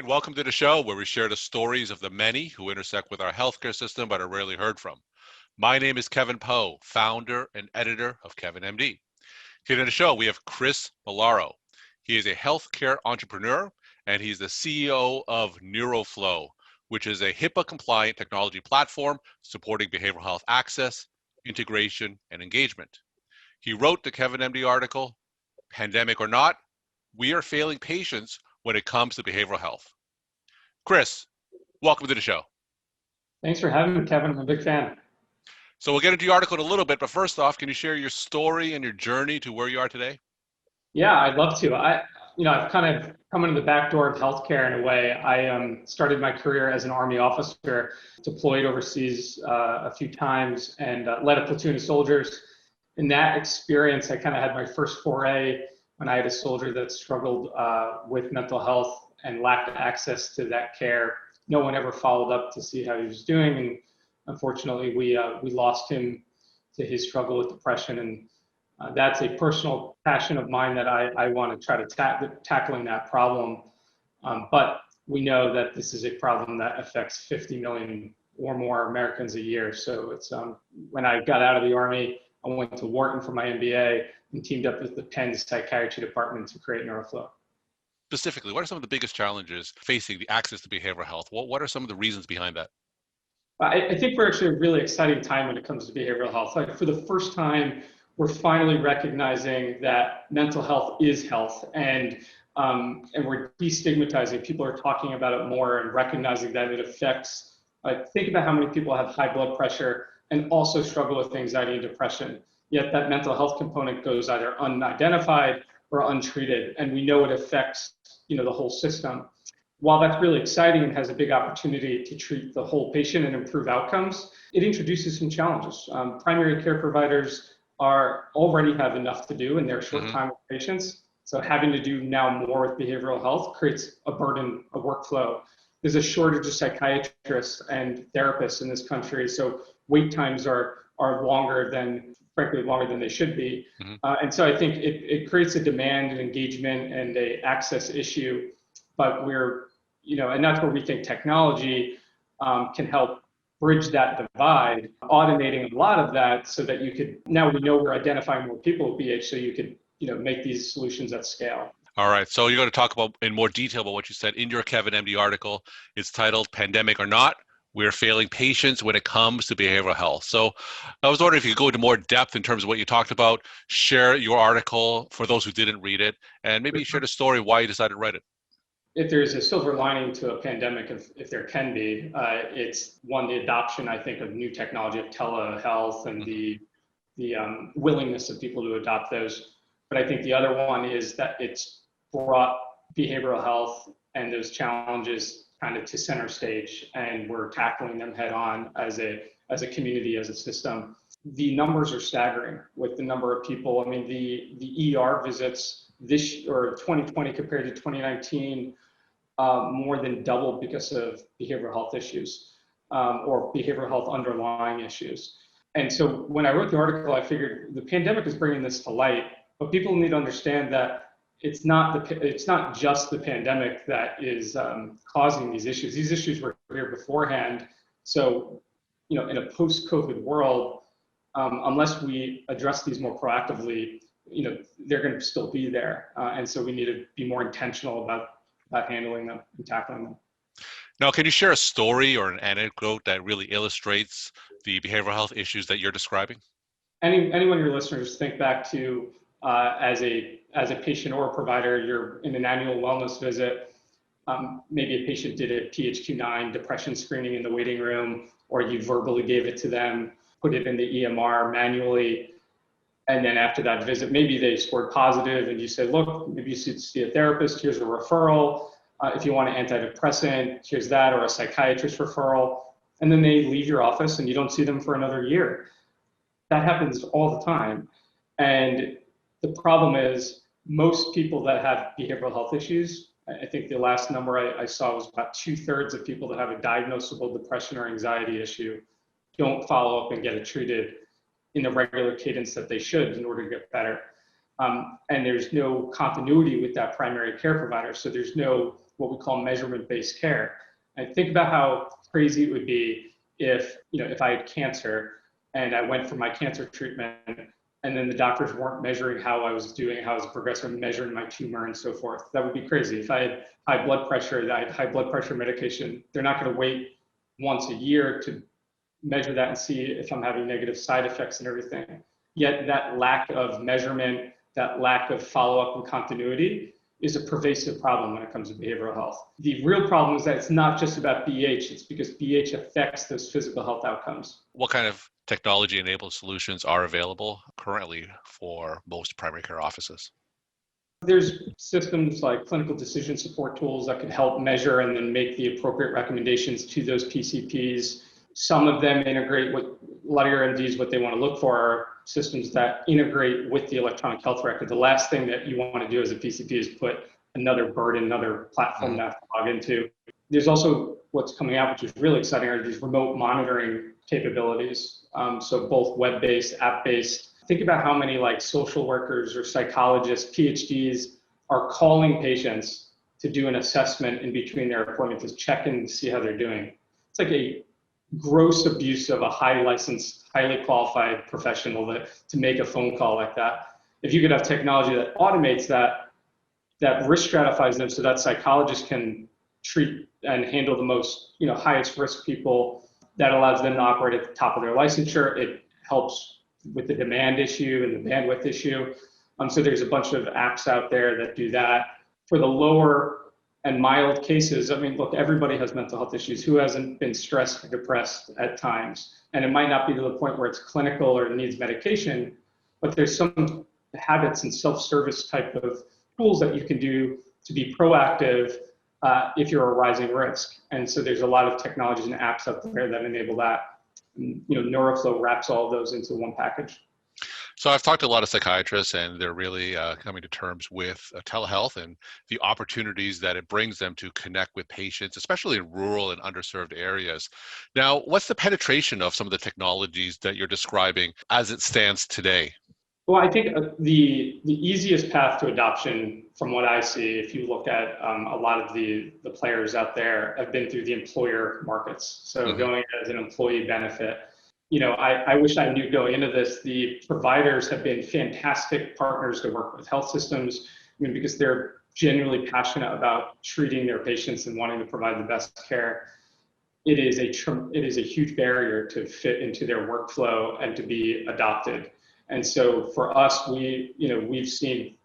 right, welcome to the show where we share the stories of the many who intersect with our healthcare system but are rarely heard from. My name is Kevin Pho, founder and editor of KevinMD. Today on the show, we have Chris Molaro. He is a healthcare entrepreneur and he's the CEO of Neuroflow, which is a HIPAA-compliant technology platform supporting behavioral health access, integration, and engagement. He wrote the KevinMD article, Pandemic or Not, We Are Failing Patients when it comes to behavioral health. Chris, welcome to the show. Thanks for having me, Kevin. I'm a big fan. So we'll get into your article in a little bit, but first off, can you share your story and your journey to where you are today? Yeah, I'd love to. I've kind of come in the back door of healthcare in a way. I started my career as an Army officer, deployed overseas a few times, and led a platoon of soldiers. In that experience, I kind of had my first foray when I had a soldier that struggled with mental health and lacked access to that care. No one ever followed up to see how he was doing, and unfortunately, we lost him to his struggle with depression. And that's a personal passion of mine that I want to try to tackling that problem. But we know that this is a problem that affects 50 million or more Americans a year. So it's when I got out of the Army, I went to Wharton for my MBA and teamed up with the Penn Psychiatry Department to create Neuroflow. Specifically, what are some of the biggest challenges facing the access to behavioral health? What are some of the reasons behind that? I think we're actually a really exciting time when it comes to behavioral health. Like for the first time, we're finally recognizing that mental health is health, and we're destigmatizing. People are talking about it more and recognizing that it affects. Think about how many people have high blood pressure and also struggle with anxiety and depression. Yet that mental health component goes either unidentified or untreated, and we know it affects the whole system. While that's really exciting and has a big opportunity to treat the whole patient and improve outcomes, it introduces some challenges. Primary care providers already have enough to do in their short time with patients. So having to do now more with behavioral health creates a burden of workflow. There's a shortage of psychiatrists and therapists in this country. So wait times are longer than they should be. And so I think it creates a demand and engagement and a access issue, but and that's where we think technology can help bridge that divide, automating a lot of that so that now we know we're identifying more people with BH, so you could, make these solutions at scale. All right, so you're going to talk about in more detail about what you said in your KevinMD article. It's titled Pandemic or Not, We're Failing Patients When It Comes to Behavioral Health. So I was wondering if you could go into more depth in terms of what you talked about, share your article for those who didn't read it, and maybe share the story why you decided to write it. If there's a silver lining to a pandemic, if there can be, it's the adoption, I think, of new technology of telehealth and the willingness of people to adopt those. But I think the other one is that it's brought behavioral health and those challenges kind of to center stage, and we're tackling them head on as a community, as a system. The numbers are staggering with the number of people. I mean, the ER visits 2020 compared to 2019 more than doubled because of behavioral health issues or behavioral health underlying issues. And so when I wrote the article, I figured the pandemic is bringing this to light, but people need to understand that it's not just the pandemic that is causing these issues. These issues were here beforehand. So, in a post-COVID world, unless we address these more proactively, they're going to still be there. And so we need to be more intentional about handling them and tackling them. Now, can you share a story or an anecdote that really illustrates the behavioral health issues that you're describing? Anyone of your listeners think back to as a patient or a provider, you're in an annual wellness visit. Maybe a patient did a PHQ-9 depression screening in the waiting room, or you verbally gave it to them, put it in the EMR manually. And then after that visit, maybe they scored positive and you said, look, maybe you should see a therapist, here's a referral. If you want an antidepressant, here's that, or a psychiatrist referral. And then they leave your office and you don't see them for another year. That happens all the time. And the problem is most people that have behavioral health issues, I think the last number I saw was about 2/3 of people that have a diagnosable depression or anxiety issue don't follow up and get it treated in the regular cadence that they should in order to get better. And there's no continuity with that primary care provider. So there's no what we call measurement-based care. And think about how crazy it would be if, if I had cancer and I went for my cancer treatment and then the doctors weren't measuring how I was doing, how I was progressing, measuring my tumor and so forth. That would be crazy. If I had high blood pressure, I had high blood pressure medication, they're not going to wait once a year to measure that and see if I'm having negative side effects and everything. Yet that lack of measurement, that lack of follow-up and continuity is a pervasive problem when it comes to behavioral health. The real problem is that it's not just about BH, it's because BH affects those physical health outcomes. What kind of technology-enabled solutions are available currently for most primary care offices? There's systems like clinical decision support tools that could help measure and then make the appropriate recommendations to those PCPs. Some of them integrate with a lot of your MDs, what they want to look for are systems that integrate with the electronic health record. The last thing that you want to do as a PCP is put another burden, another platform to have to log into. There's also what's coming out, which is really exciting, are these remote monitoring capabilities. So both web-based, app-based. Think about how many like social workers or psychologists, PhDs are calling patients to do an assessment in between their appointments to check in and see how they're doing. It's like a gross abuse of a highly licensed, highly qualified professional to make a phone call like that. If you could have technology that automates that risk stratifies them so that psychologists can treat and handle the most, highest risk people, that allows them to operate at the top of their licensure. It helps with the demand issue and the bandwidth issue. So there's a bunch of apps out there that do that. For the lower and mild cases, look, everybody has mental health issues. Who hasn't been stressed or depressed at times? And it might not be to the point where it's clinical or needs medication, but there's some habits and self-service type of tools that you can do to be proactive if you're a rising risk. And so there's a lot of technologies and apps out there that enable that. Neuroflow wraps all of those into one package. So I've talked to a lot of psychiatrists, and they're really coming to terms with telehealth and the opportunities that it brings them to connect with patients, especially in rural and underserved areas. Now, what's the penetration of some of the technologies that you're describing as it stands today? Well, I think the easiest path to adoption, from what I see, if you look at a lot of the players out there, have been through the employer markets. So going as an employee benefit. I wish I knew going into this, the providers have been fantastic partners to work with health systems, because they're genuinely passionate about treating their patients and wanting to provide the best care. It is a huge barrier to fit into their workflow and to be adopted. And so for us, we've seen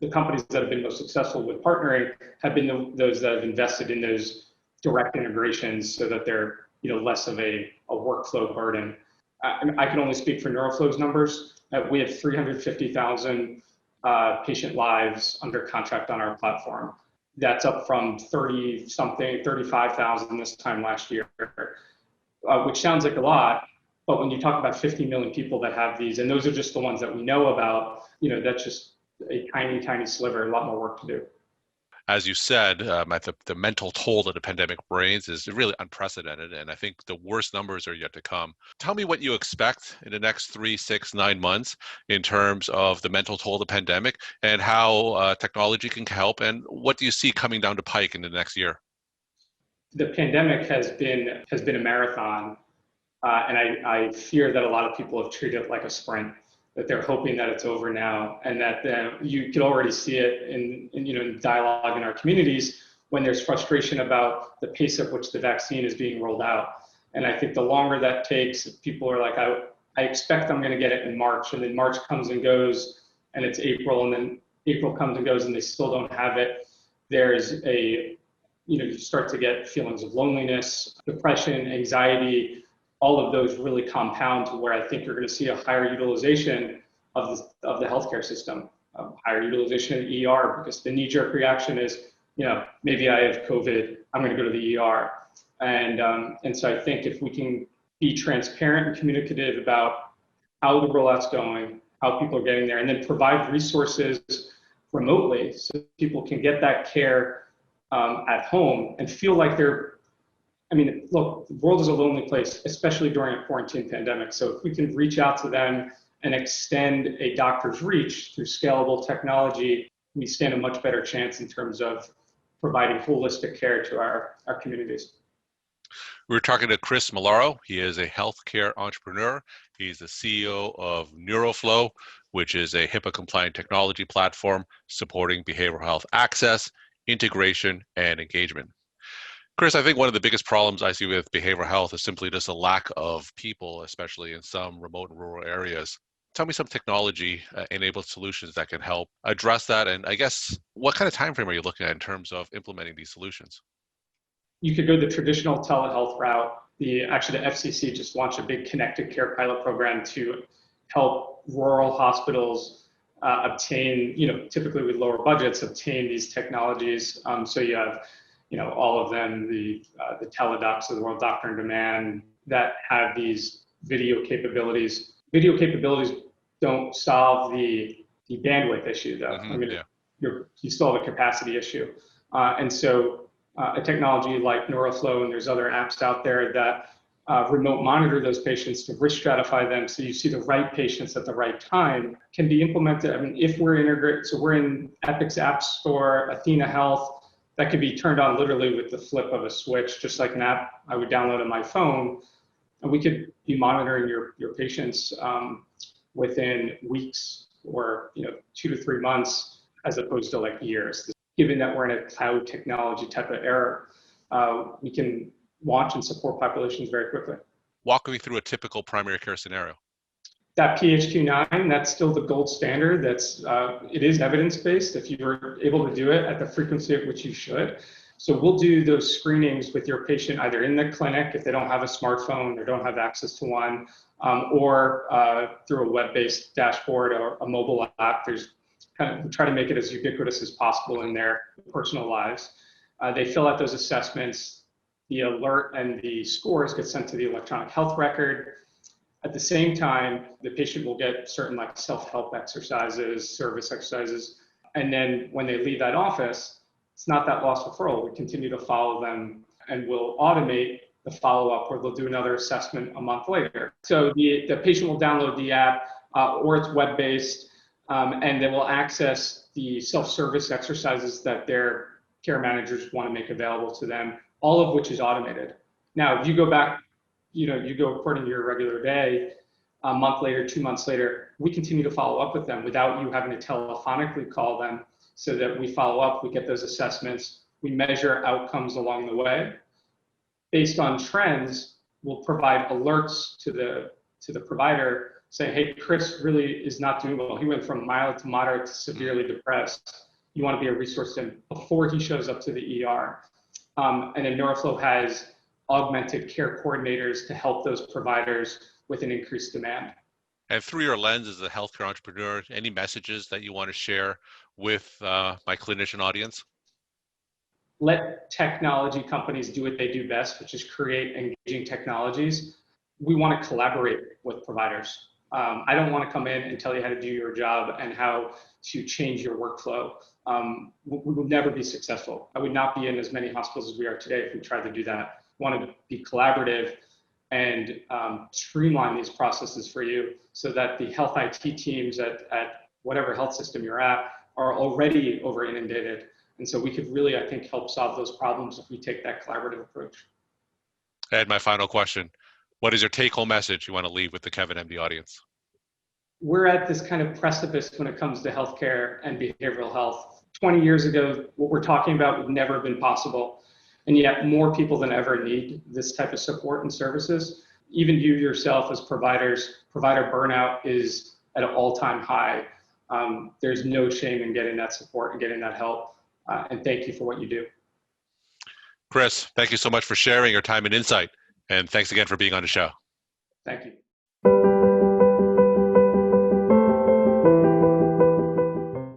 the companies that have been most successful with partnering have been those that have invested in those direct integrations so that they're less of a workflow burden. I can only speak for Neuroflow's numbers. We have 350,000 patient lives under contract on our platform. That's up from 35,000 this time last year, which sounds like a lot. But when you talk about 50 million people that have these, and those are just the ones that we know about, that's just a tiny, tiny sliver, a lot more work to do. As you said, the mental toll that the pandemic brings is really unprecedented, and I think the worst numbers are yet to come. Tell me what you expect in the next 3, 6, 9 months in terms of the mental toll of the pandemic and how technology can help, and what do you see coming down the pike in the next year? The pandemic has been a marathon, and I fear that a lot of people have treated it like a sprint, that they're hoping that it's over now, and that you can already see it in dialogue in our communities when there's frustration about the pace at which the vaccine is being rolled out. And I think the longer that takes, people are like, I expect I'm going to get it in March, and then March comes and goes, and it's April, and then April comes and goes, and they still don't have it. There's you start to get feelings of loneliness, depression, anxiety. All of those really compound to where I think you're going to see a higher utilization of the healthcare system, higher utilization of the ER, because the knee-jerk reaction is, maybe I have COVID, I'm going to go to the ER. And so I think if we can be transparent and communicative about how the rollout's going, how people are getting there, and then provide resources remotely so people can get that care at home and feel like look, the world is a lonely place, especially during a quarantine pandemic. So if we can reach out to them and extend a doctor's reach through scalable technology, we stand a much better chance in terms of providing holistic care to our communities. We're talking to Chris Molaro. He is a healthcare entrepreneur. He's the CEO of Neuroflow, which is a HIPAA-compliant technology platform supporting behavioral health access, integration, and engagement. Chris, I think one of the biggest problems I see with behavioral health is simply just a lack of people, especially in some remote and rural areas. Tell me some technology-enabled solutions that can help address that. And I guess, what kind of time frame are you looking at in terms of implementing these solutions? You could go the traditional telehealth route. Actually, the FCC just launched a big connected care pilot program to help rural hospitals obtain, typically with lower budgets, obtain these technologies. So you have, all of them, the teledocs of the world, Doctor on Demand, that have these video capabilities. Video capabilities don't solve the bandwidth issue, though. Mm-hmm, I mean, yeah. you still have a capacity issue, and so. A technology like Neuroflow, and there's other apps out there that remote monitor those patients to risk stratify them so you see the right patients at the right time, can be implemented. I mean, if we're integrated, so we're in Epic's App Store, Athena Health, that can be turned on literally with the flip of a switch, just like an app I would download on my phone. And we could be monitoring your patients within weeks or 2 to 3 months, as opposed to like years. Given that we're in a cloud technology type of era, we can launch and support populations very quickly. Walk me through a typical primary care scenario. That PHQ-9, that's still the gold standard. It is evidence-based if you're able to do it at the frequency at which you should. So we'll do those screenings with your patient either in the clinic if they don't have a smartphone or don't have access to one, or through a web-based dashboard or a mobile app. We try to make it as ubiquitous as possible in their personal lives. They fill out those assessments. The alert and the scores get sent to the electronic health record. At the same time, the patient will get certain like self-help exercises, service exercises. And then when they leave that office, it's not that lost referral. We continue to follow them and we'll automate the follow-up where they'll do another assessment a month later. So the patient will download the app or it's web-based. And they will access the self-service exercises that their care managers want to make available to them, all of which is automated. Now, if you go back, you go according to your regular day, a month later, 2 months later, we continue to follow up with them without you having to telephonically call them, so that we follow up, we get those assessments, we measure outcomes along the way. Based on trends, we'll provide alerts to the provider saying, hey, Chris really is not doing well. He went from mild to moderate to severely depressed. You want to be a resource to him before he shows up to the ER. And then Neuroflow has augmented care coordinators to help those providers with an increased demand. And through your lens as a healthcare entrepreneur, any messages that you want to share with my clinician audience? Let technology companies do what they do best, which is create engaging technologies. We want to collaborate with providers. I don't want to come in and tell you how to do your job and how to change your workflow. We will never be successful. I would not be in as many hospitals as we are today if we tried to do that. We want to be collaborative and streamline these processes for you so that the health IT teams at whatever health system you're at are already over inundated. And so we could really, I think, help solve those problems if we take that collaborative approach. And my final question. What is your take-home message you want to leave with the KevinMD audience? We're at this kind of precipice when it comes to healthcare and behavioral health. 20 years ago, what we're talking about would never have been possible. And yet more people than ever need this type of support and services. Even you yourself as providers, provider burnout is at an all-time high. There's no shame in getting that support and getting that help. And thank you for what you do. Chris, thank you so much for sharing your time and insight. And thanks again for being on the show. Thank you.